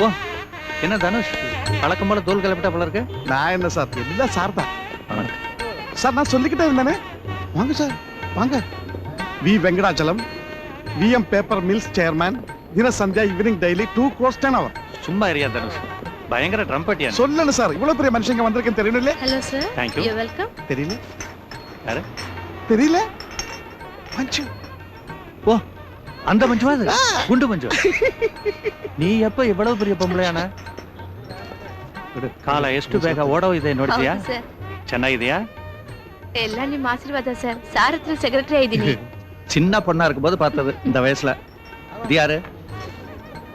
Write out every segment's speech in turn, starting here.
ஓ என்ன தனுஷ் பழக்கம் போல தோல் கிளப்பிட்டா போல இருக்கு. நான் என்ன சார் எல்லாம் சார் தான் சார். நான் சொல்லிக்கிட்டே இருந்தேனே. வாங்க சார் வாங்க. V Venkatachalam VM paper mills chairman. Dina Sandhya evening daily 2 crores 10 hours. சும்மா ஏரியா தனுஷ் பயங்கர ட்ரம்பட்டியா சொல்லல சார். இவ்வளவு பெரிய மனுஷங்க வந்திருக்கேன் தெரியல. Hello sir. Thank you. You welcome. தெரியல யாரு தெரியல. மஞ்சு. ஓ அந்த மஞ்சுவா அது குண்டு மஞ்சு. நீ எப்ப இவ்வளவு பெரிய பொம்பளையான ಕಾಲ ಎಷ್ಟು ಬೇಗ ಓಡೋಗಿದೆ ನೋಡ್ತೀಯಾ? ಚೆನ್ನಾಗಿದೆಯಾ? ಎಲ್ಲ ನಿಮ್ಮ ಆಶೀರ್ವಾದ ಸರ್. ಸಾರ್ ಹತ್ರ ಸೆಕ್ರೆಟರಿ ಆಗಿದ್ದೀನಿ. சின்ன பொண்ணா இருக்கும்போது பார்த்தது இந்த வயசுல. இது யாரு?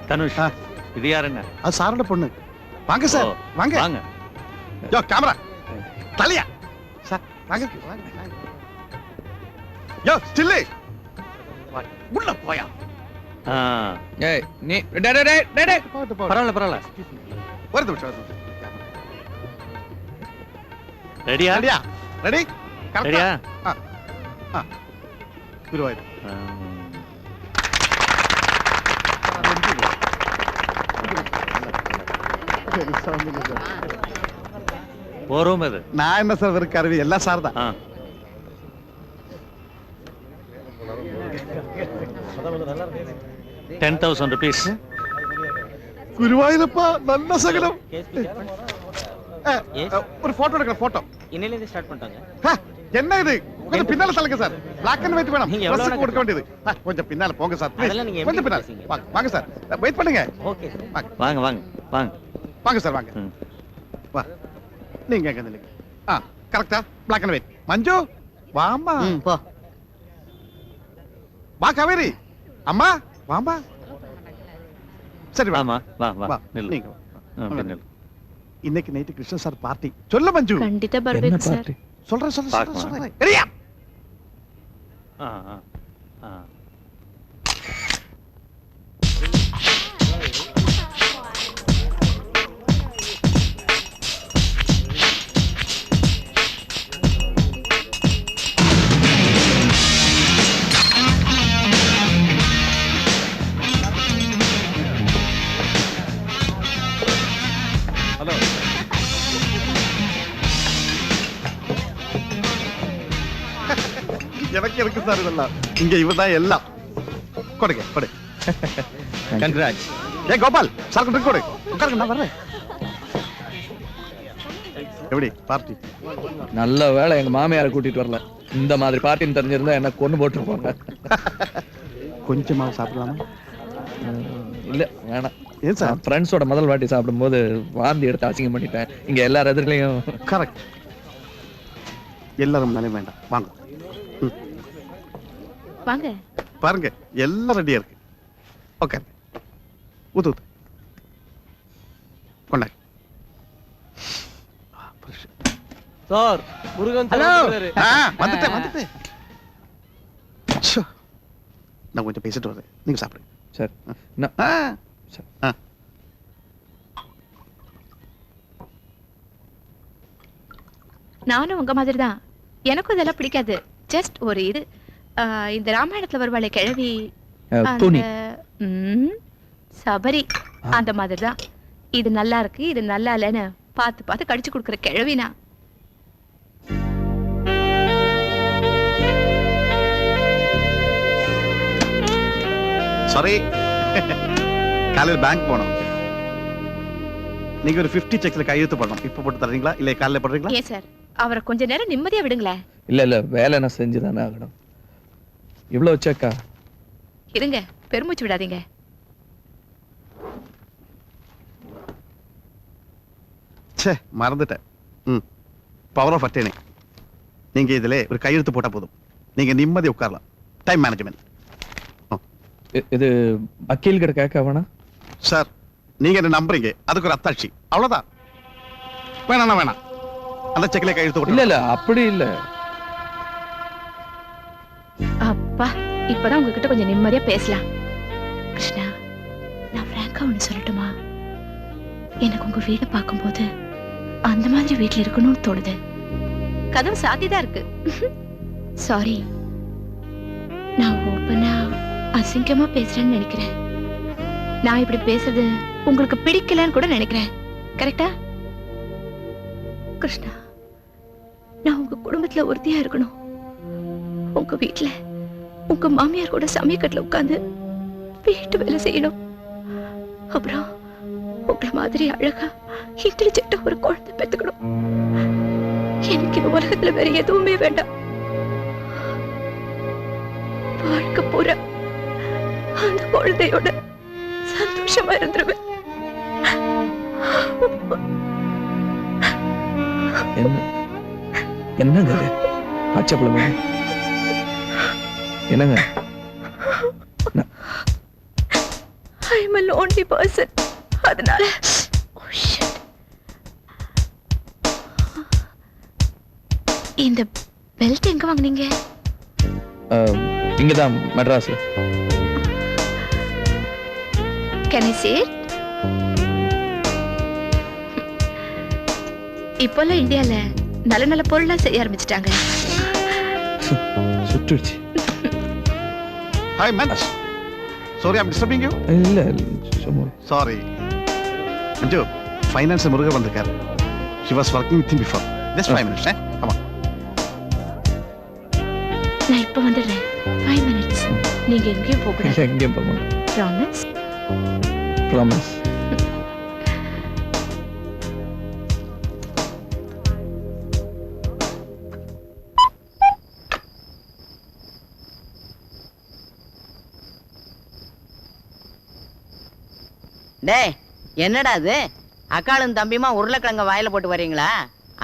தனுஷ். இது யாருங்க? அது சாரோட பொண்ணு. வாங்க சார் வாங்க வாங்க. யோ கேமரா தலையா சார் வாங்க வாங்க. யோ ஸ்டில் உள்ள போயா. ஏய் நீ பரவாயில்ல பரவாயில்ல. வருது வருது. ரெடியா? ரெடியா ரெடி ரெடியா? குருவாயூர் போறோம். அது நான் என்ன சார் வெறும் கருவி எல்லாம் சார் தான். ₹10,000. குருவாயூரப்பா நல்ல சகலம். ஒரு போட்டோ எடுக்கிற போட்டோ இன்னையில இருந்து ஸ்டார்ட் பண்ணிட்டாங்க. என்ன இது கொஞ்சம் பின்னால தள்ளுங்க சார். பிளாக் அண்ட் ஒயிட் வேணும். நீங்க எவ்வளவு பிரஸ் கொடுக்க வேண்டியது. கொஞ்சம் பின்னால போங்க சார். அதெல்லாம் நீங்க கொஞ்சம் பின்னால வாங்க சார். வெயிட் பண்ணுங்க. Okay sir. வாங்க வாங்க வாங்க வாங்க சார் வாங்க. வா நீங்க எங்க நில்லுங்க. கரெக்ட்டா பிளாக் அண்ட் ஒயிட். மஞ்சு வாமா. போ. வா காவேரி அம்மா வாமா. சரி வாமா வா வா நில்லு. நீங்க நில்லு. இன்னைக்கு நைட் கிருஷ்ண சார் பார்ட்டி. சொல்ல மஞ்சு. ಖಂಡಿತ ಬರಬೇಕು ಸರ್. சொல்றேன். ரெடியா? ஹலோ. எனக்கு இருக்கு சார் இதெல்லாம். இங்க இவதான் எல்லாம். கொடுங்க கொடு. கங்க்ராட்ஸ். ஏ கோபால் சார் கொடு கொடு. உட்காருங்க நான் வரேன். எப்படி பார்ட்டி? நல்ல வேளை எங்க மாமியாரை கூட்டிட்டு வரல. இந்த மாதிரி பார்ட்டின்னு தெரிஞ்சிருந்தா என்ன கொண்டு போட்டுருப்பாங்க. கொஞ்சமா சாப்பிடலாமா? இல்ல வேணாம். ஏன் சார்? ஃப்ரெண்ட்ஸோட முதல் வாட்டி சாப்பிடும்போது வாந்தி எடுத்து அசிங்கம் பண்ணிட்டேன். இங்க எல்லார் எதிரிலையும். கரெக்ட். எல்லாரும் நானே வேண்டாம். வாங்க வாங்க. பாருங்க எல்லாம் ரெடியா இருக்கு. ஓகே ஊத்து ஊத்து கொண்டாங்க. Sir Murugan hello. சார் வந்துட்டேன். நான் கொஞ்சம் பேசிட்டு வரேன். நீங்க சாப்பிடுங்க. சரி. நானும் உங்க மாதிரி தான். எனக்கும் இதெல்லாம் பிடிக்காது. ஜஸ்ட் ஒரு இது இந்த ராமாயணத்துல வருவாளே கிழவி துணி. சபரி அந்த மாதிரி தான். இது நல்லா இருக்கு இது நல்லா இல்லைன்னு பார்த்து பார்த்து கடிச்சு கொடுக்குற கிழவினா. சாரி. காலையில் பேங்க் போனோம். நீங்க ஒரு 50 செக்ஸ்ல கையெழுத்து போடணும். இப்ப போட்டு தரீங்களா இல்ல காலையில போடுறீங்களா? ஏன் சார் அவரை கொஞ்ச நேரம் நிம்மதியா விடுங்களேன். இல்ல வேலை நான் செஞ்சுதானே ஆகணும். இவ்வளவு செக்கா? இருங்க பெருமூச்சு விடாதீங்க. ச்சே மறந்துட்டேன். Power of attorney. நீங்க இதுல ஒரு கையெழுத்து போட்டா போதும். நீங்க நிம்மதி உட்காரலாம். Time management. இது வக்கீல் கிட்ட கேட்க வேணா சார்? நீங்க என்ன நம்புறீங்க, அதுக்கு ஒரு அத்தாட்சி அவ்வளவுதான். வேணாம் அந்த செக்ல கையெழுத்து போட்டு. இல்ல அப்படி இல்ல. அப்பா இப்பதான் உங்ககிட்ட கொஞ்சம் நிம்மதியா பேசலாம். கிருஷ்ணா நான் பிராங்கா ஒண்ணு சொல்லட்டுமா? எனக்கு உங்க வீட பார்க்கும்போது அந்த மாதிரி வீட்டுல இருக்கணும்னு தோணுது. கதவு சாத்திதான் இருக்கு. சாரி நான் ஓப்பனா அசிங்கமா பேசுறேன்னு நினைக்கிறேன். நான் இப்படி பேசுறது உங்களுக்கு பிடிக்கலன்னு கூட நினைக்கிறேன். கரெக்டா? கிருஷ்ணா, நான் உங்க குடும்பத்துல ஒருத்தியா இருக்கணும். உங்க வீட்டுல உங்க மாமியார் கூட சமயக்கட்டுல உட்கார்ந்து வீட்டு வேலை செய்யணும். அப்புறம் உங்களை மாதிரி அழகா இன்டெலிஜென்ட்டா ஒரு குழந்தை பெத்துக்கணும். எனக்கு இந்த உலகத்துல வேற எதுவுமே வேண்டாம். வாழ்க்கை பூரா அந்த குழந்தையோட சந்தோஷமா இருந்துருவேன். என்னங்க பச்சை பிள்ளை என்னங்க? I'm a lonely person. அதனால இந்த பெல்ட் எங்க வாங்குனீங்க? இங்கதான் மெட்ராஸ்ல. Can I see it? இப்போல்லாம் இந்தியால நல்ல நல்ல பொருளா செய்ய ஆரம்பிச்சிட்டாங்க. சுட்டுச்சு. Hi man. Sorry, I'm disturbing you. இல்ல சும்மா. Sorry. Anju, finance முருக வந்திருக்காரு. He was working with him before. Just 5 minutes, come on. நான் இப்ப வந்துடுறேன். 5 minutes. நீங்க எங்கேயும் போக கூடாது. எங்கேயும் போக மாட்டேன். Promise? Promise. டேய், என்னடா இது? அக்காளும் தம்பியுமா உருளைக்கிழங்க வாயில போட்டு வரீங்களா?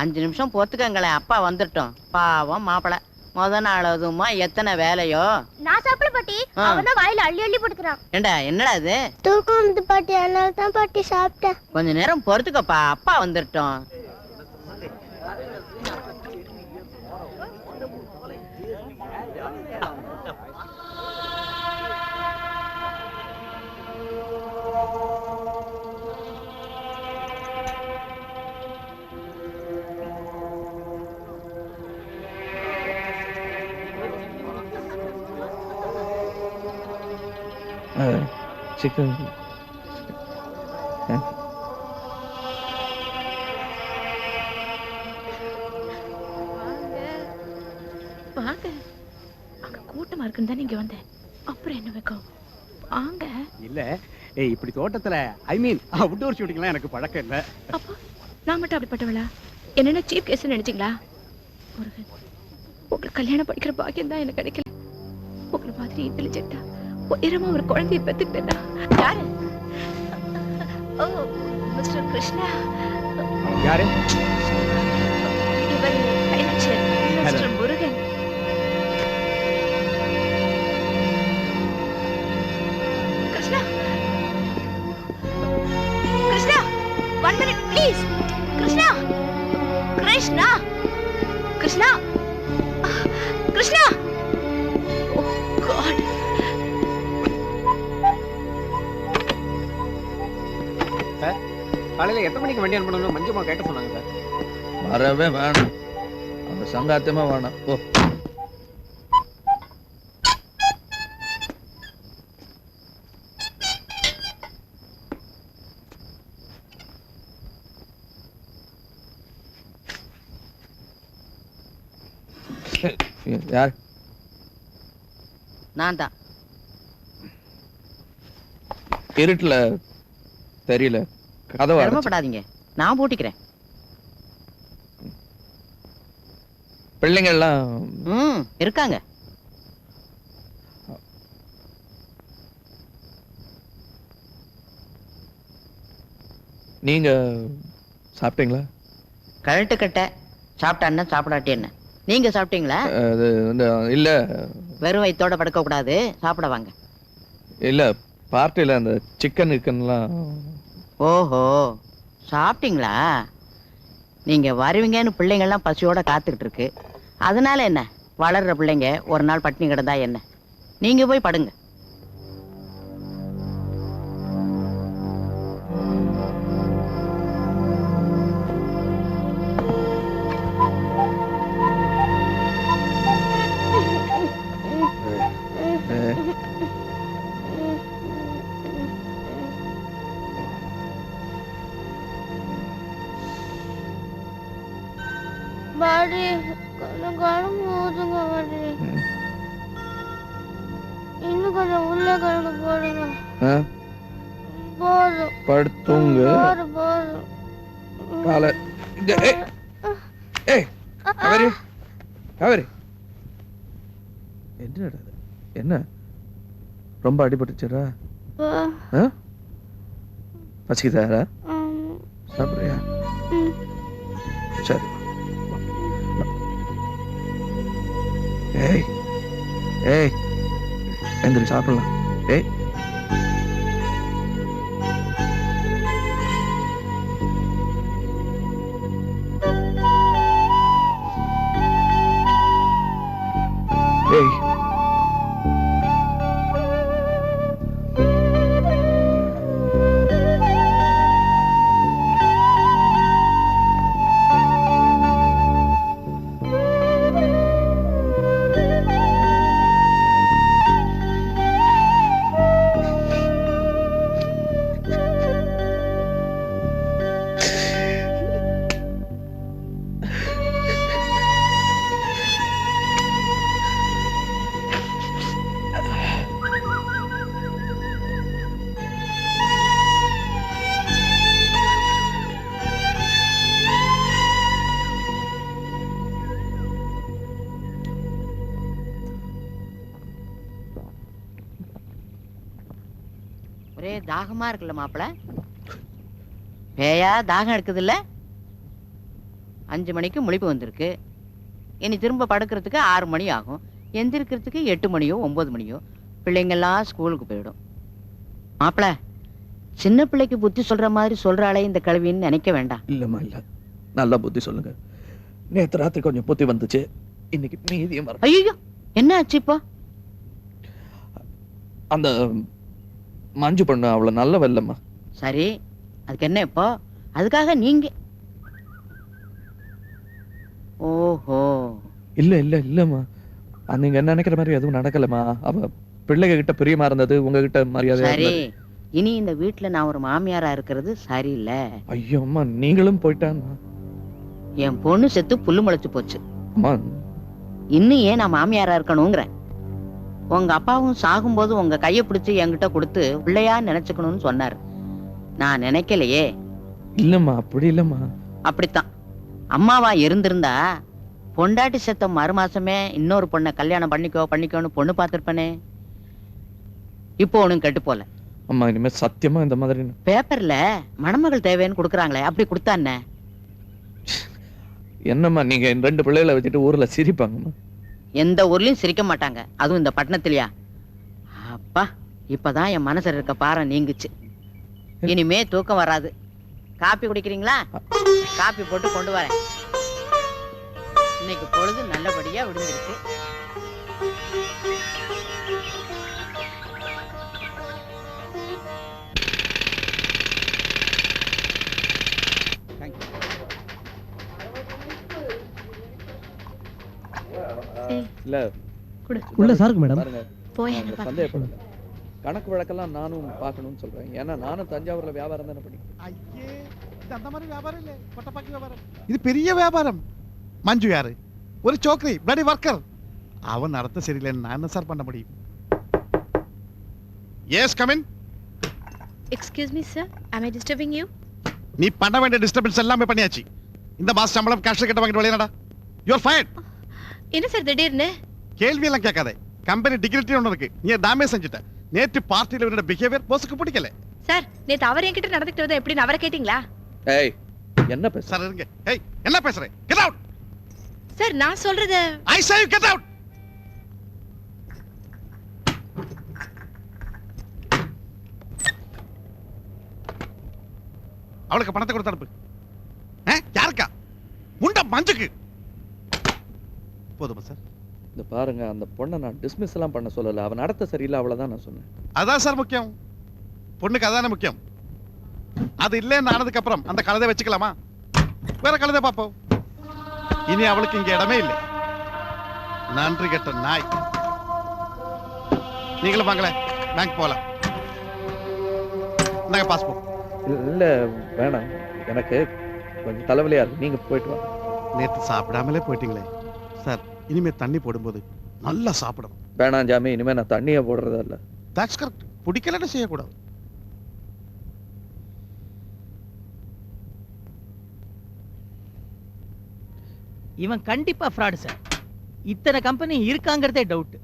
5 நிமிஷம் பொறுத்துக்கங்களேன், அப்பா வந்துட்டோம். பாவம் மாப்பிள முத நாள் அதுமா எத்தனை வேலையோ. நான் சாப்பிட பாட்டி, அவன் வாயில அள்ளி அள்ளி போட்டுக்கிறான். ஏண்டா என்னடா இது? தூக்கம் வந்து பாட்டி, அதனால தான் பாட்டி சாப்பிட்டேன். கொஞ்ச நேரம் பொறுத்துக்கப்பா, அப்பா வந்துட்டோம். சிக்கன் வாங்க. அங்க கூட்டமா இருக்குன்னு தான் நீங்க வந்தேன். அப்புறம் என்ன வைக்கும்? வாங்க. இல்ல இப்படி தோட்டத்துல ஐ மீன் அவுட்டோர் ஷூட்டிங்லாம் எனக்கு பழக்கம் இல்ல. அப்போ நான் மட்டும் அப்படிப்பட்டவளா? என்னென்ன சீப் கேஸ் நினைச்சீங்களா? முருகன், உங்களுக்கு கல்யாணம் படிக்கிற பாக்கியம் தான் எனக்கு கிடைக்கல. உங்களை மாதிரி இன்டெலிஜென்ட்டா உயரமா ஒரு குழந்தைய பெத்துக்கிட்டா. யாரு? ஓ, மிஸ்டர் கிருஷ்ணா. யாரு? இவர் financial mister Murugan. Krishna, Krishna, 1 minute please. Krishna, Krishna, Krishna, Krishna. Oh God. காலையில எத்தனை மணிக்கு வண்டி அனுப்பணும்னு மஞ்சுமா கேட்ட சொன்னாங்க சார். வரவே வேணாம், அந்த சங்காத்தமா வேணாம். ஓ யார்? நான் தான். இருட்டுல தெரியல, கதவை அடைச்சு. சிரமப்படாதீங்க, நான் பூட்டிக்கிறேன். பிள்ளைங்க எல்லாம் இருக்காங்க. நீங்க சாப்பிட்டீங்களா? கழட்டு கட்ட சாப்பிட்டான்னா சாப்பிடாட்டி என்ன? நீங்க சாப்பிட்டீங்களா? அது வந்து இல்ல, வெறும் வயித்தோட படுக்க கூடாது, சாப்பிட வாங்க. இல்ல பார்ட்டில அந்த சிக்கன் கிக்கன்லாம். ஓஹோ, சாப்பிட்டீங்களா? நீங்க வருவீங்கன்னு பிள்ளைங்கள்லாம் பசியோட காத்துக்கிட்டு இருக்கு. அதனால என்ன, வளர்ற பிள்ளைங்க ஒரு நாள் பட்டினி கிடந்தா என்ன? நீங்க போய் படுங்க. பாடி கொஞ்சம் குழம்பு ஊதுங்க பாடி. ம். இன்னும் கொஞ்சம் உருளைக்கிழங்கு போடுங்க. ஆ, போதும் படுத்துங்க. போதும். காலை ஏய், ஏய், காவேரி, காவேரி. என்னடா இது? என்ன ரொம்ப அடிபட்டுச்சுடா? ஆ? பசிக்குதா? சாப்பிடுறியா? சரி. ஏய், ஏய், எந்திரி சாப்பிடலாம். ஏய், ஏய், ஒரே தாகமா இருக்குல்ல மாப்பிள்ள? பேயா தாகம் எடுக்குது இல்ல? 5 மணிக்கு முழிப்பு வந்திருக்கு. இனி திரும்ப படுக்கிறதுக்கு 6 மணி ஆகும். எந்திரிக்கிறதுக்கு 8 மணியோ 9 மணியோ. பிள்ளைங்கெல்லாம் ஸ்கூலுக்கு போயிடும். மாப்பிள்ள, சின்ன பிள்ளைக்கு புத்தி சொல்ற மாதிரி சொல்றாளே இந்த கல்வின்னு நினைக்க வேண்டாம். இல்லம்மா இல்ல, நல்லா புத்தி சொல்லுங்க. நேத்து ராத்திரி கொஞ்சம் புத்தி வந்துச்சு, இன்னைக்கு மீதியும் வர. ஐயோ, என்ன ஆச்சு இப்போ? அந்த மஞ்சு பொண்ணு அவ்வளவு நல்லவ இல்லம்மா. சரி, அதுக்கு என்ன இப்போ? அதுக்காக நீங்க? ஓஹோ, இல்ல இல்ல இல்லம்மா, நீங்க என்ன நினைக்கிற மாதிரி எதுவும் நடக்கலம்மா. அவ பிள்ளைங்க கிட்ட பிரியமா இருந்தது, உங்ககிட்ட மரியாதையா சரி. இருந்தது. இனி இந்த வீட்டுல நான் ஒரு மாமியாரா இருக்கிறது சரியில்லை. ஐயோ அம்மா, நீங்களும் போயிட்டாம்மா. என் பொண்ணு செத்து புல்லு முளைச்சு போச்சு. அம்மா, இன்னும் ஏன் நான் மாமியாரா இருக்கணுங்கிறேன். உங்க அப்பாவும் சாகும்போது உங்க கையை பிடிச்சு என்கிட்ட கொடுத்து பிள்ளையா நினைச்சுக்கணும்னு சொன்னாரு. நான் நினைக்கலையே. இல்லம்மா, அப்படி இல்லம்மா. அப்படித்தான். அம்மாவா இருந்திருந்தா பொண்டாட்டி செத்த மறுமாசமே இன்னொரு பொண்ணை கல்யாணம் பண்ணிக்கோன்னு பொண்ணு பார்த்திருப்பனே. இப்போ ஒண்ணும் கெட்டு போல. அம்மா, இனிமே சத்தியமா இந்த மாதிரி பேப்பர்ல மணமகள் தேவைன்னு கொடுக்குறாங்களே, அப்படி கொடுத்தானே. என்னம்மா நீங்க 2 பிள்ளைகளை வச்சுட்டு ஊர்ல சிரிப்பாங்கம்மா. எந்த ஊர்லயும் சிரிக்க மாட்டாங்க, அதுவும் இந்த பட்டணத்திலயா? அப்பா, இப்பதான் என் மனசுல இருக்க பாறை நீங்குச்சு. இனிமே தூக்கம் வராது. காப்பி குடிக்கிறீங்களா? காப்பி போட்டு கொண்டு வரேன். இன்னைக்கு பொழுது நல்லபடியா விடுஞ்சிருக்கு. இல்ல உள்ள சாருக்கு மேடம். பாருங்க, போய் நான் சந்தேகப்படுங்க. கணக்கு வழக்கெல்லாம் நானும் பார்க்கணும்னு சொல்றேன். ஏன்னா நானும் தஞ்சாவூர்ல வியாபாரம் தானே பண்ணிக்கிறேன். ஐயே, இது அந்த மாதிரி வியாபாரம் இல்ல, கொட்டப்பாக்கி வியாபாரம். இது பெரிய வியாபாரம். மஞ்சு யாரு? ஒரு சோக்கரி, பிளடி ஒர்க்கர். அவன் நடத்த சரியில்லைன்னு நான் என்ன சார் பண்ண முடியும்? Yes, come in. Excuse me sir, am I disturbing you? நீ பண்ண வேண்டிய டிஸ்டர்பன்ஸ் எல்லாமே பண்ணியாச்சு. இந்த மாசம் சம்பளம் கேஷ் கிட்ட வாங்கிட்டு வெளியடா. You are fired. என்ன சார் திடீர்னு? கேள்வி எல்லாம் கேட்காதே. கம்பெனி டிகிரிட்டி ஒன்று இருக்கு, நீ டேமேஜ் செஞ்சுட்ட. நேற்று பார்ட்டியில் இவரோட பிஹேவியர் போஸ்க்கு பிடிக்கல. சார், நேத்து அவர் என்கிட்ட நடந்துக்கிட்டது எப்படின்னு அவரை கேட்டீங்களா? ஏய், என்ன பேச? சார் இருங்க. ஏய், என்ன பேசுறே? Get out. சார், நான் சொல்றது ஐ சே யூ கெட் அவுட். அவளுக்கு பணத்தை கொடுத்து அனுப்பு. யாருக்கா? முண்ட மஞ்சுக்கு. போதுமா சார்? இந்த பாருங்க, அந்த பொண்ணை நான் டிஸ்மிஸ் எல்லாம் பண்ண சொல்லல. அவன் நடத்த சரியில்லை, அவ்வளவுதான் நான் சொன்னேன். அதான் சார் முக்கியம். பொண்ணுக்கு அதானே முக்கியம். அது இல்லைன்னு ஆனதுக்கு அப்புறம் அந்த கழுதை வச்சுக்கலாமா? வேற கழுதை பாப்போம். இனி அவளுக்கு இங்க இடமே இல்லை. நன்றி கெட்ட நாய். நீங்களும் வாங்கல, பேங்க் போகலாம். இந்தாங்க பாஸ்போர்ட். இல்ல வேணாம், எனக்கு கொஞ்சம் தலைவலியா இருக்கு. நீங்க போயிட்டு வாங்க. நேத்து சாப்பிடாமலே போயிட்டீங்களே சார். இனிமே தண்ணி போடும்போது நல்லா சாப்பிடணும். வேணாம் ஜாமி, இனிமே நான் தண்ணியை போடுறதா இல்ல. That's correct. பிடிக்கலன்னு செய்யக்கூடாது. இவன் கண்டிப்பா ஃப்ராடு சார். இத்தனை கம்பெனி இருக்காங்கிறதே டவுட்.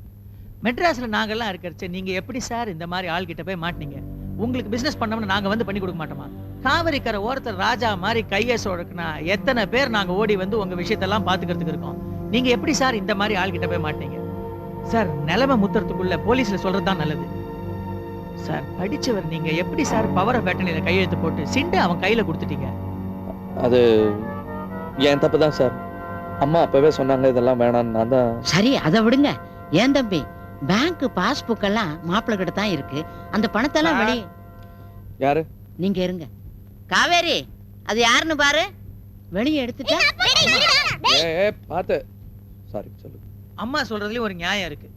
மெட்ராஸ்ல நாங்கெல்லாம் இருக்கிறச்ச நீங்க எப்படி சார் இந்த மாதிரி ஆள்கிட்ட போய் மாட்டீங்க? உங்களுக்கு பிசினஸ் பண்ணோம்னா நாங்க வந்து பண்ணி கொடுக்க மாட்டோமா? காவிரி கரை ஓரத்தில் ராஜா மாதிரி கையை சொடக்குனா எத்தனை பேர் நாங்க ஓடி வந்து உங்க விஷயத்தெல்லாம் பாத்துக்கிறதுக்கு இருக்கோம். நீங்க எப்படி சார் இந்த மாதிரி ஆள்கிட்ட போய் மாட்டீங்க? சார் நிலைமை முத்துறதுக்குள்ள போலீஸ்ல சொல்றதுதான் நல்லது. சார் படிச்சவர் நீங்க எப்படி சார் பவர் ஆஃப் அட்டர்னில கையெழுத்து போட்டு சிண்டு அவன் கையில கொடுத்துட்டீங்க? அது என் தப்பு தான் சார். அம்மா அப்பவே சொன்னாங்க இதெல்லாம் வேணான்னு. நான் தான். சரி அதை விடுங்க. ஏன் தம்பி, பேங்க் பாஸ்புக் எல்லாம் மாப்பிள்ளை கிட்ட தான் இருக்கு. அந்த பணத்தெல்லாம் வெளி. யாரு? நீங்க இருங்க. காவேரி, அது யாருன்னு பாரு. வெளியே எடுத்துட்டா. பாத்து. சாரி சொல்லு. அம்மா சொல்றதுலயும் ஒரு நியாயம் இருக்கு.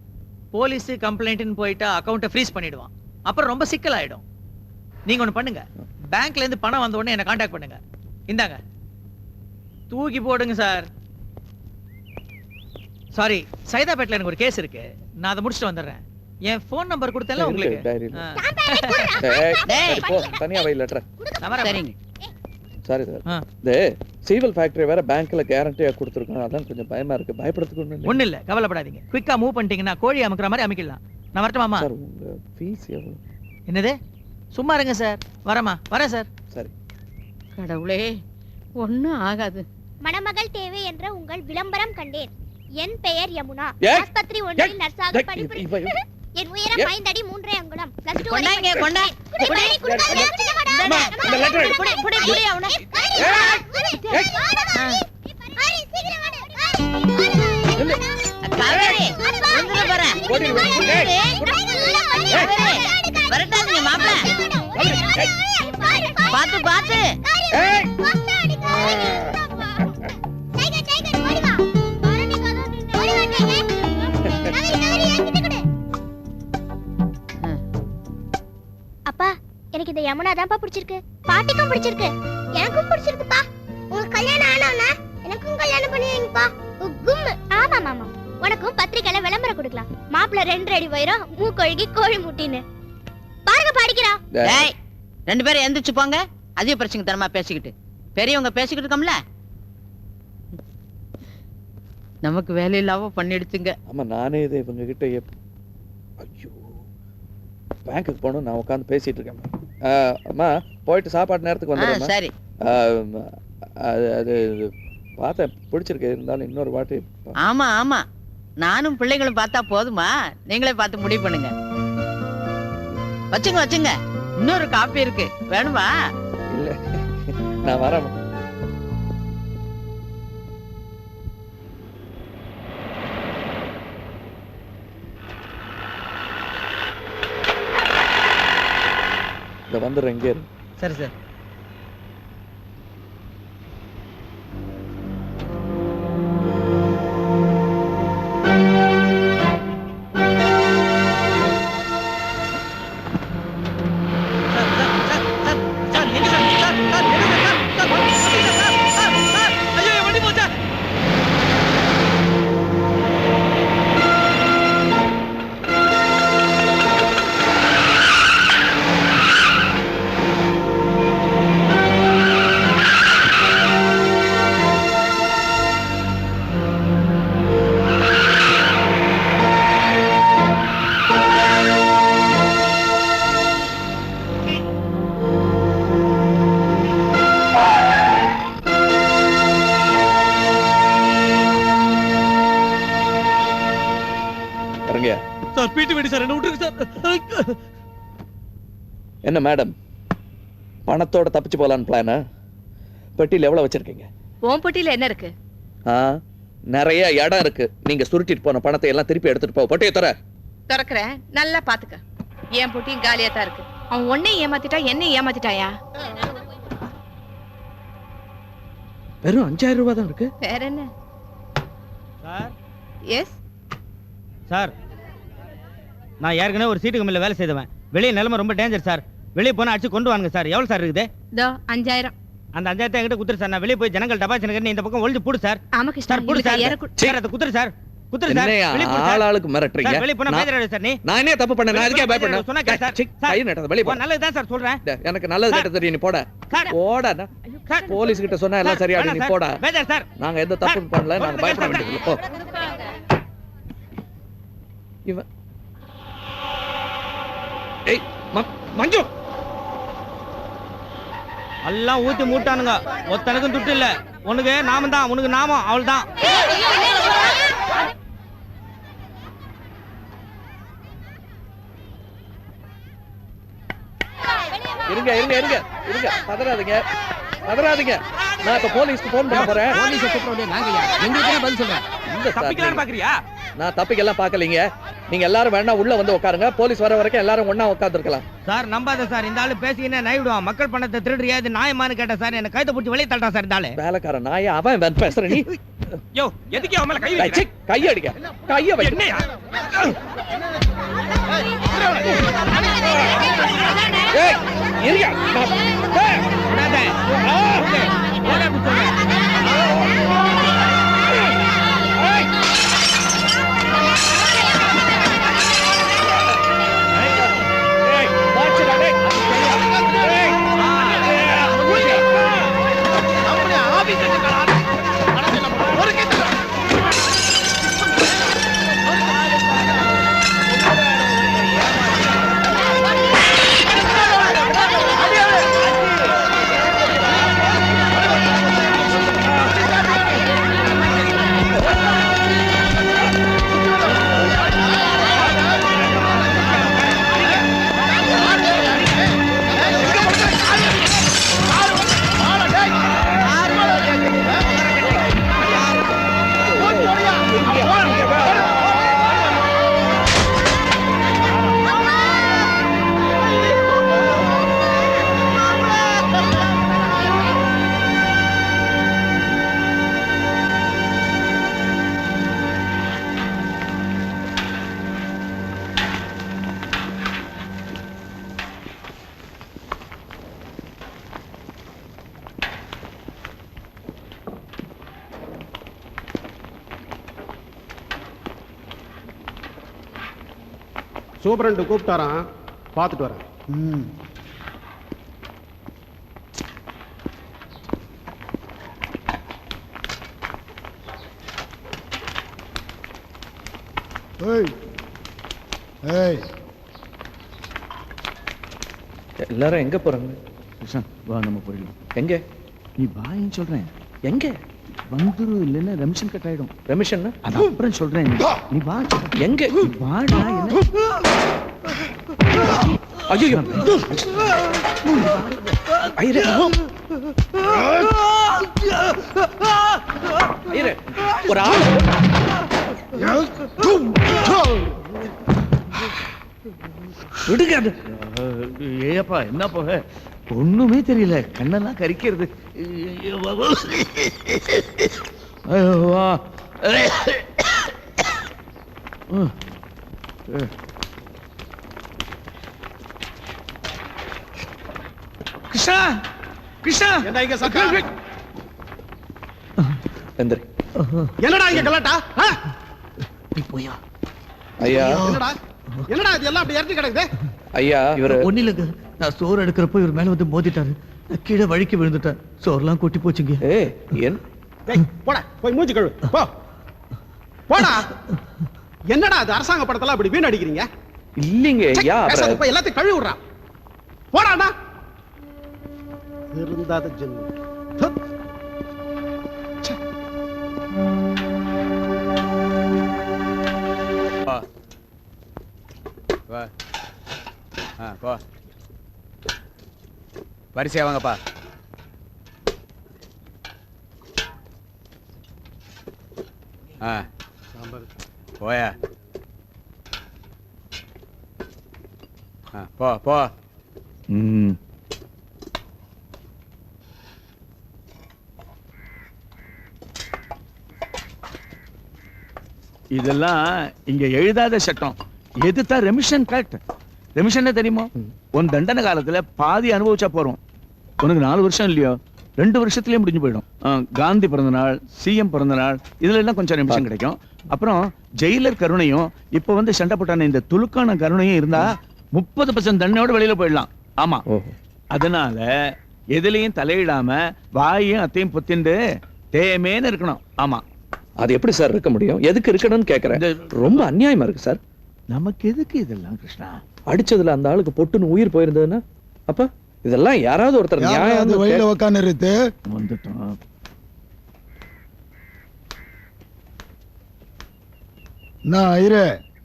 போலீஸ் கம்ப்ளைண்ட்னு போயிட்டா அக்கவுண்ட்டை ஃப்ரீஸ் பண்ணிடுவான். அப்புறம் ரொம்ப சிக்கல் ஆயிடும். நீங்க ஒண்ணு பண்ணுங்க, பேங்க்ல இருந்து பணம் வந்த உடனே என்ன கான்டாக்ட் பண்ணுங்க. இந்தாங்க, தூக்கி போடுங்க சார். சாரி, சைதாப்பேட்ல எனக்கு ஒரு கேஸ் இருக்கு. நான் அதை முடிச்சுட்டு வந்துடுறேன். என் ஃபோன் நம்பர் கொடுத்தேன்ல உங்களுக்கு. தனியா வை லெட்டர். சரிங்க. Sorry sir. இந்த சிவில் ஃபேக்டரி வேற பேங்க்ல கேரண்டியா கொடுத்துருக்கோம். அதான் கொஞ்சம் பயமா இருக்கு. பயப்படுறதுக்கு ஒண்ணு இல்ல, கவலைப்படாதீங்க. குயிக்கா மூவ் பண்ணிட்டீங்கன்னா கோழி அமுக்குற மாதிரி அமுக்கிடலாம். நான் வரட்டுமாமா? சார் உங்க ஃபீஸ் எவ்வளவு? என்னது? சும்மா இருங்க சார். வரமா? வரேன் சார். சரி. கடவுளே, ஒண்ணும் ஆகாது. மணமகள் தேவை என்ற உங்கள் விளம்பரம் கண்டேன். என் பெயர் யமுனா. ஏய், ஆஸ்பத்திரி ஒன்றில் நர்ஸாக பணிபுரிகிறேன். என் உயரம் 5 அடி 3 அங்குலம். +2 வரை கொண்டாங்க, கொண்டா. காவேரி, வந்துட போறேன். வரட்டாதீங்க மாப்பிள்ள. பாத்து பாத்து. அப்பா, எனக்கு இந்த யமுனா தான்ப்பா பிடிச்சிருக்கு. பாட்டிக்கும் பிடிச்சிருக்கு. எனக்கும் பிடிச்சிருக்குப்பா. உங்களுக்கு கல்யாணம் ஆனவனா எனக்கும் கல்யாணம் பண்ணி வைங்கப்பா. உக்கும். ஆமா மாமா, உனக்கும் பத்திரிக்கையில விளம்பரம் கொடுக்கலாம். மாப்பிள்ள 2 அடி உயரம், மூக்கொழுகி கோழி முட்டின்னு. பாருங்க பாடிக்கிறா. டேய், 2 பேரும் எந்திரிச்சு போங்க. அதிக பிரச்சனை தரமா பேசிக்கிட்டு பெரியவங்க பேசிக்கிட்டு இருக்கோம்ல. நமக்கு வேலை இல்லாம பண்ணிடுச்சுங்க. ஆமா, நானே இதை இவங்க கிட்ட ஐயோ, பேங்க்குக்கு போகணும். நான் உட்காந்து பேசிட்டு இருக்கேன். அம்மா போயிட்டு சாப்பாடு நேரத்துக்கு வந்துடுறேன். சரி. அது பார்த்தேன், பிடிச்சிருக்கு. இருந்தாலும் இன்னொரு வாட்டி. ஆமா ஆமா, நானும் பிள்ளைங்களும் பார்த்தா போதுமா? நீங்களே பார்த்து முடிவு பண்ணுங்க. வச்சுங்க வச்சுங்க. இன்னொரு காப்பி இருக்கு, வேணுமா? இல்ல, நான் வரேன். இந்த வந்துடுறேன். எங்கே? சரி சார். என்ன மேடம், பணத்தோட தப்பிச்சு போலான்னு பிளானா? பெட்டியில் எவ்வளவு வச்சிருக்கீங்க? உன் பொட்டியில என்ன இருக்கு? நிறைய இடம் இருக்கு. நீங்க சுருட்டிட்டு போன பணத்தை எல்லாம் திருப்பி எடுத்துட்டு போ. பொட்டியை தர. திறக்கிறேன், நல்லா பாத்துக்க. என் பொட்டியும் காலியா தான் இருக்கு. அவன் உன்னை ஏமாத்திட்டா, என்னை ஏமாத்திட்டாயா? வெறும் 5000 ரூபாய் தான் இருக்கு. வேற என்ன? சார். எஸ் சார், நான் ஏற்கனவே ஒரு சீட்டு கம்பெனியில் வேலை செய்தவன். வெளியே நிலைமை ரொம்ப டேஞ்சர் சார். வெளியே போனால் அடிச்சு கொண்டு வாங்க சார். எவ்வளோ சார் இருக்குது? இதோ 5000. அந்த 5000 என்கிட்ட குத்துரு சார். நான் வெளியே போய் ஜனங்கள் டபாச்சனு இந்த பக்கம் ஒளிஞ்சு போடு சார். ஆமா கிருஷ்ணா சார் போடு சார். சார் அதை குத்துரு சார். குத்துரு சார். வெளியே போடு சார். ஆளாளுக்கு மிரட்டறீங்க. சார் வெளியே போனா பேதறாரு சார் நீ. நான் என்ன தப்பு பண்ணேன்? நான் எதுக்கே பயப்படணும்? சொன்னா கேளு சார். கை நட்டத வெளியே போ. நல்லது தான் சார் சொல்றேன். எனக்கு நல்லது கேட்ட தெரியும். நீ போடா. போடா. சார் போலீஸ் கிட்ட சொன்னா எல்லாம் சரியாடி. நீ போடா. பேதர் சார். நாங்க எந்த தப்பு பண்ணல. நான் பயப்பட வேண்டியது போ. இவன் ஏய் மஞ்சு எல்லாம் ஊத்தி மூட்டானுங்க. ஒத்தனுக்கும் துட்டு இல்ல. உனக்கு நாம தான். உனக்கு நாமம் அவள்தான். இருங்க இருங்க இருங்க இருங்க. பதறாதீங்க பதறாதீங்க. நான் இப்ப போலீஸ்க்கு போன் பண்ண போறேன். போலீஸ் கூப்பிடுறோம் நாங்கயா. எங்களுக்கு பதில் சொல்றேன். இந்த தப்பிக்கலாம் பாக்குறியா? நான் தப்பிக்கலாம் பாக்கலீங்க. நீங்க எல்லாரும் வேணா உள்ள வந்து உட்காருங்க. போலீஸ் வர வரைக்கும் எல்லாரும் ஒண்ணா உட்கார்ந்திருக்கலாம். சார் நம்பாத சார். இந்த ஆளு பேசிக்கினே நாயிடுவான். மக்கள் பணத்தை திருடுறியா? இது நியாயமானு கேட்டா சார் என்ன கைத பிடிச்சி வெளியே தள்ளிட்டான் சார் இந்த ஆளு. வேலைக்கார நாயே அவன் பேசுற நீ. யோ எதுக்கு அவன் மேல கை வைக்கிற? கைய அடிக்க. கைய வை. என்னையா? ஏய் இருங்க. ஏய் விடாத. ஓகே. ஓகே அப்படி சொல்றேன். சூப்பரண்ட் கூப்பிட்டாரான். பார்த்துட்டு வரேன். ஏய் ஏய் எல்லாரும் எங்க போறாங்க? கிருஷ்ணா வா நம்ம போயிடலாம். எங்க? நீ வாயின்னு சொல்றேன். எங்க வந்துரு இல்லைன்னா ரெமிஷன் கட் ஆயிடும். ரெமிஷன் அது அப்புறம் சொல்றேன். நீ வா. எங்க வாடா. என்ன ஐயோ ஐயரே ஐயரே ஒரு ஆள் விடுங்க. ஏப்பா என்ன போக ஒண்ணுமே தெரியல. கண்ணெல்லாம் கரிக்கிறது. கிருஷ்ணா கிருஷ்ணா என்ன இங்க சத்தம்? எந்திரி. என்னடா இங்க கலாட்டா? நீ போயா. ஐயா என்னடா என்னடா இது எல்லாம் அப்படி இறங்கி கிடக்குது? ஐயா இவரு ஒண்ணு இல்லைங்க. நான் சோறு எடுக்கிறப்போ இவர் மேல வந்து மோதிட்டாரு. நான் கீழே வழிக்கு விழுந்துட்டேன். சோறுலாம் கொட்டி போச்சுங்க. ஏய் என் டேய் போடா போய் மூஞ்சி கழுவு போ. போடா. என்னடா அது அரசாங்க படத்தெல்லாம் அப்படி வீண் அடிக்கிறீங்க? இல்லைங்க ஐயா. பேசாத போய் எல்லாத்தையும் கழுவி விடுறா. போடாடா. இருந்தாத ஜென்மம். வரிசையா வாங்கப்பா. போயா. போ போ. இதெல்லாம் இங்க எழுதாத சட்டம். எதுதான் ரெமிஷன் கட். ரெமிஷன் தெரியுமா? உன் தண்டனை காலத்துல பாதி அனுபவிச்சா போறோம். உனக்கு 4 வருஷம் இல்லையோ? 2 வருஷத்துலயே முடிஞ்சு போயிடும். காந்தி பிறந்த நாள், சிஎம் பிறந்த நாள், இதுல எல்லாம் கொஞ்சம் நிமிஷம் கிடைக்கும். அப்புறம் ஜெயிலர் கருணையும் இப்ப வந்து சண்டை போட்டான இந்த துலுக்கான கருணையும் இருந்தா 30% தண்ணியோட வெளியில போயிடலாம். ஆமா, அதனால எதுலயும் தலையிடாம வாயும் அத்தையும் பொத்திண்டு தேமேன்னு இருக்கணும். ஆமா, அது எப்படி சார் இருக்க முடியும்? எதுக்கு இருக்கணும்னு கேக்குறேன். ரொம்ப அநியாயமா இருக்கு சார். நமக்கு எதுக்கு இதெல்லாம் கிருஷ்ணா? அடிச்சதுல அந்த ஆளுக்கு பொட்டுன்னு உயிர் போயிருந்ததுன்னா அப்ப இதெல்லாம் யாராவது ஒருத்தர் நியாயம் வழியில உக்காந்து வந்துட்டோம். நான் ஐரே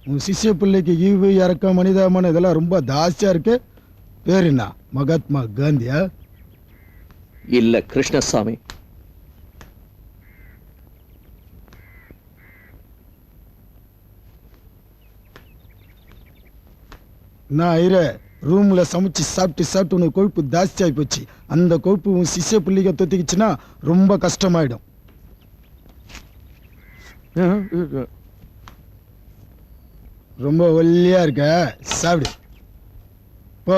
உன் சிஷ்ய பிள்ளைக்கு ஈவு இறக்கம் மனிதாமன் இதெல்லாம் ரொம்ப ஜாஸ்தியா இருக்கு. பேர் என்ன? மகாத்மா காந்தியா? இல்ல கிருஷ்ணசாமி. நான் ஐரே ரூம்ல சமைச்சு சாப்பிட்டு உனக்கு கொழுப்பு ஜாஸ்தி ஆகி போச்சு. அந்த கொழுப்பு உன் சிஷ்ய பிள்ளைக்கு தொத்திக்கிச்சுன்னா ரொம்ப கஷ்டமாயிடும். ரொம்ப ஒல்லியா இருக்க, சாப்பிடு போ.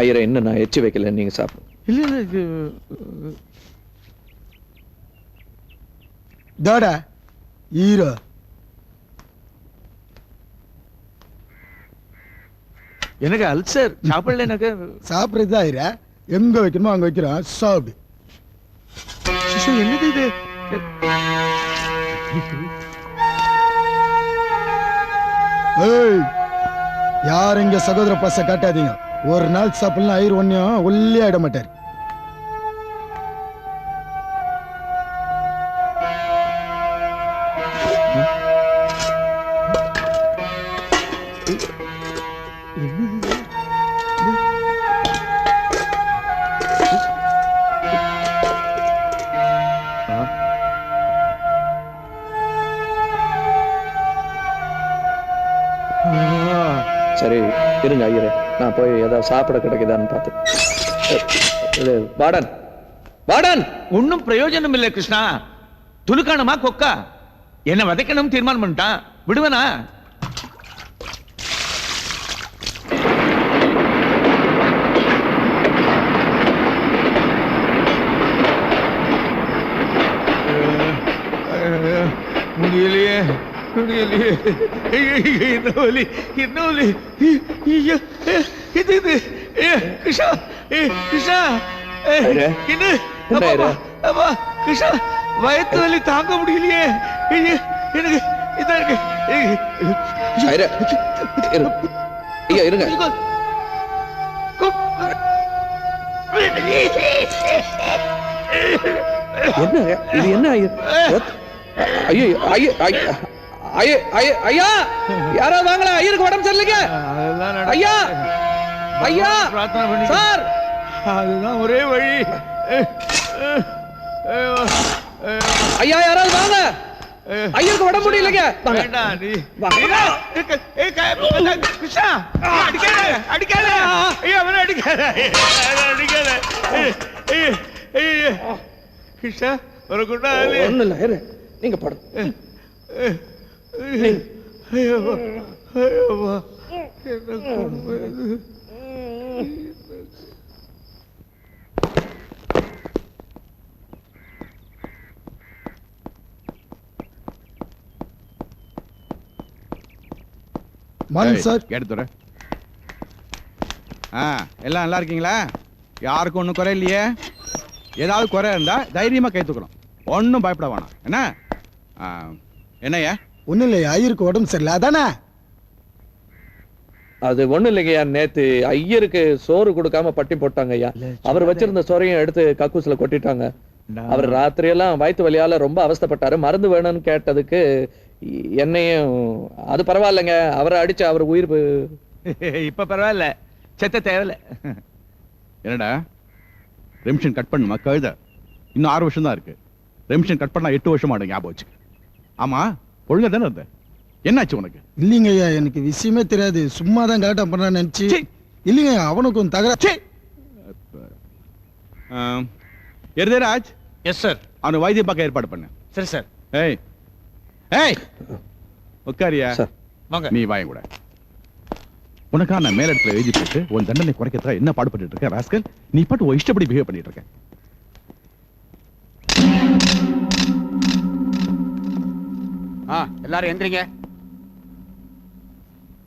ஐயரே என்ன நான் எச்சி வைக்கல, நீங்க சாப்பிடும். இல்ல தாடா ஈரோ எனக்கு அல்சர், சாப்பிடல. எனக்கு சாப்பிடுறது ஆயிரா, எங்க வைக்கணுமோ அங்க வைக்கிறான், சாப்பிடு. என்னது இது? ஏய், யார் இங்க சகோதர பாச காட்டாதீங்க. ஒரு நாள் சாப்பிடலாம் ஐயர் ஒன்னும் ஒல்லி ஆயிட மாட்டார். சரி இருங்க ஐயரே, நான் போய் ஏதாவது சாப்பிட கிடைக்குதான்னு பார்த்து. Warden, warden! ஒன்னும் பிரயோஜனம் இல்லை கிருஷ்ணா. துலுக்கானமா கொக்கா? என்ன வதைக்கணும் தீர்மானம் பண்ணிட்டான், விடுவனா? முடியலையே முடியலையே. என்ன வலி, என்ன வலி. இது இது கிருஷ்ணா, கிருஷ்ணா என்ன அப்பா கிருஷ்ணா, வயத்து வலி தாங்க முடியலையே. எனக்கு இதா இருக்கு. ஐயா இருங்க. என்ன இது? என்ன ஐயோ ஐயா, யாராவது வாங்களா? ஐயருக்கு உடம்பு சரியில்லைங்க. ஐயா ஐயா சார், அதுதான் ஒரே வழி. ஐயா யாராவது வாங்க, ஐயருக்கு உடம்பு முடியலைங்க. கிருஷ்ணா அடிக்காத, அடிக்காத ஐயா, அடிக்காத அடிக்காத. கிருஷ்ணா வரக்கூடா. ஒண்ணு இல்ல, நீங்க படம். சார் எடுத்துற. எல்லாம் நல்லா இருக்கீங்களா? யாருக்கும் ஒன்றும் குறை இல்லையே? ஏதாவது குறை இருந்தா தைரியமா கை தூக்குறோம், ஒன்னும் பயப்பட வேணாம். என்ன என்னையா? ஒண்ணு இல்லையா, ஐயருக்கு உடம்பு சரியில்லை அதானே? அது ஒண்ணு இல்லைங்கய்யா, நேத்து ஐயருக்கு சோறு கொடுக்காம பட்டி போட்டாங்க ஐயா. அவர் வச்சிருந்த சோறையும் எடுத்து கக்கூசுல கொட்டிட்டாங்க. அவர் ராத்திரியெல்லாம் வயிற்று வலியால ரொம்ப அவஸ்தைப்பட்டாரு. மருந்து வேணும்னு கேட்டதுக்கு என்னையும், அது பரவாயில்லைங்க, அவரை அடிச்சு அவர் உயிர் இப்ப பரவாயில்ல, செத்த தேவையில்ல. என்னடா ரெமிஷன் கட் பண்ணுமா? கழுத இன்னும் 6 வருஷம் தான் இருக்கு. ரெமிஷன் கட் பண்ணா 8 வருஷம் ஆடும், ஞாபகம் வச்சுக்க. ஆமா, ஒழுங்கா தானே இருந்த? என்னாச்சு உனக்கு? இல்லைங்க ஐயா, எனக்கு விஷயமே தெரியாது, சும்மா தான் கரெக்டா பண்ண நினைச்சு. இல்லைங்க, அவனுக்கு கொஞ்சம் தகராறு. எருதராஜ். Yes sir. அவனை வைத்தியம் பார்க்க ஏற்பாடு பண்ண. சரி சார். ஏய் ஏய், உட்காரியா? சார் வாங்க. நீ வாங்க கூட. உனக்கா நான் மேலிடத்துல எழுதி போட்டு உன் தண்டனை குறைக்கிறதுக்காக என்ன பாடுபட்டு இருக்க ராஸ்கல்? நீ பாட்டு உன் இஷ்டப்படி பிஹேவ் பண்ணிட்டு இருக்க. எல்லாரும் எந்திரிங்க.